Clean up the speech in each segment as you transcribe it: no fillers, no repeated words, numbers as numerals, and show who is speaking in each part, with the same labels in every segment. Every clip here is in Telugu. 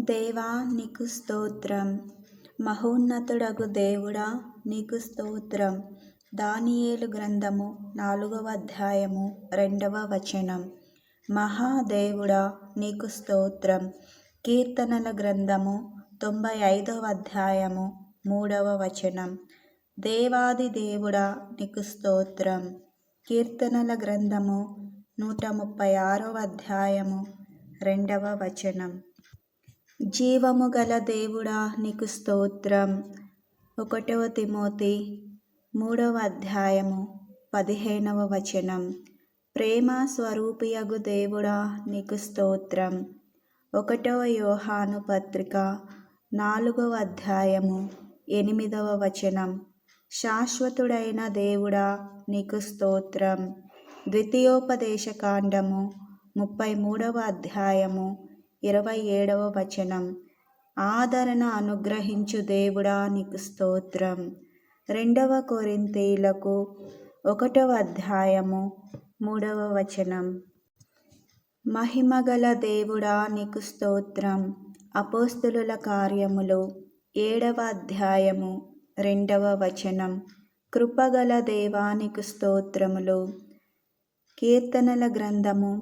Speaker 1: దేవా నీకు స్తోత్రం. మహోన్నతుడగు దేవుడా నీకు స్తోత్రం. దానియేలు గ్రంథము 4వ అధ్యాయము 2వ వచనం. మహాదేవుడా నీకు స్తోత్రం. కీర్తనల గ్రంథము 95వ అధ్యాయము 3వ వచనం. దేవాది దేవుడా నీకు స్తోత్రం. కీర్తనల గ్రంథము 136వ అధ్యాయము 2వ వచనం. జీవము గల దేవుడా నీకు స్తోత్రం. 1వ తిమోతి 3వ అధ్యాయము 15వ వచనం. ప్రేమ స్వరూపియగు దేవుడా నీకు స్తోత్రం. 1వ యోహాను పత్రిక 4వ అధ్యాయము 8వ వచనం. శాశ్వతుడైన దేవుడా నీకు స్తోత్రం. ద్వితీయోపదేశకాండము 33వ అధ్యాయము 27వ వచనం. ఆదరణ అనుగ్రహించు దేవుడా నీకు స్తోత్రం. 2వ కొరింథీయులకు 1వ అధ్యాయము 3వ వచనం. మహిమగల దేవుడా నీకు స్తోత్రం. అపోస్తలుల కార్యములు 7వ అధ్యాయము 2వ వచనం. కృపగల దేవా నీకు స్తోత్రములు. కీర్తనల గ్రంథము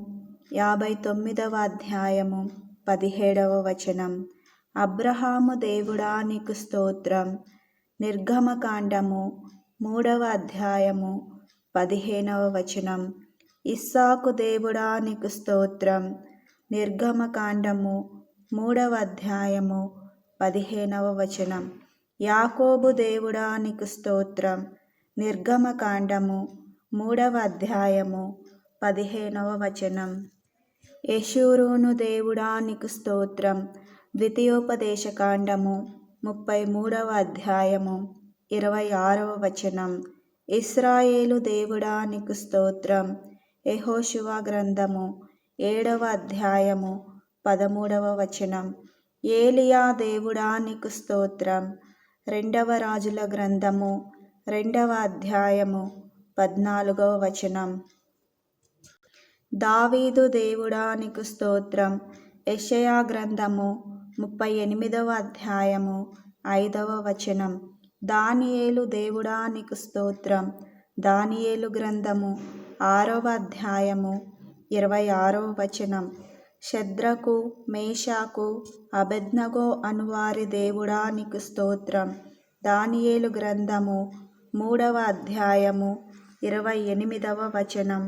Speaker 1: 59వ అధ్యాయము 17వ వచనం. అబ్రహాము దేవుడా నీకు స్తోత్రం. నిర్గమకాండము 3వ అధ్యాయము 15వ వచనం. ఇస్సాకు దేవుడా నీకు స్తోత్రం. నిర్గమకాండము 3వ అధ్యాయము 15వ వచనం. యాకోబు దేవుడా నీకు స్తోత్రం. నిర్గమకాండము 3వ అధ్యాయము 15వ వచనం. యెషూరూను దేవుడా నీకు స్తోత్రం. ద్వితీయోపదేశకాండము 33వ అధ్యాయము 26వ వచనం. ఇశ్రాయేలు దేవుడా నీకు స్తోత్రం. యెహోషువ గ్రంథము 7వ అధ్యాయము 13వ వచనం. ఏలియా దేవుడా నీకు స్తోత్రం. 2వ రాజుల గ్రంథము 2వ అధ్యాయము 14వ వచనం. దావీదు దేవుడా నీకు స్తోత్రం. యెషయా గ్రంథము 38వ అధ్యాయము 5వ వచనం. దానియేలు దేవుడా నీకు స్తోత్రం. దానియేలు గ్రంథము 6వ అధ్యాయము 26వ వచనం. షద్రకు మేషాకు అబేద్నెగో అనువారి దేవుడా నీకు స్తోత్రం. దానియేలు గ్రంథము 3వ అధ్యాయము 28వ వచనం.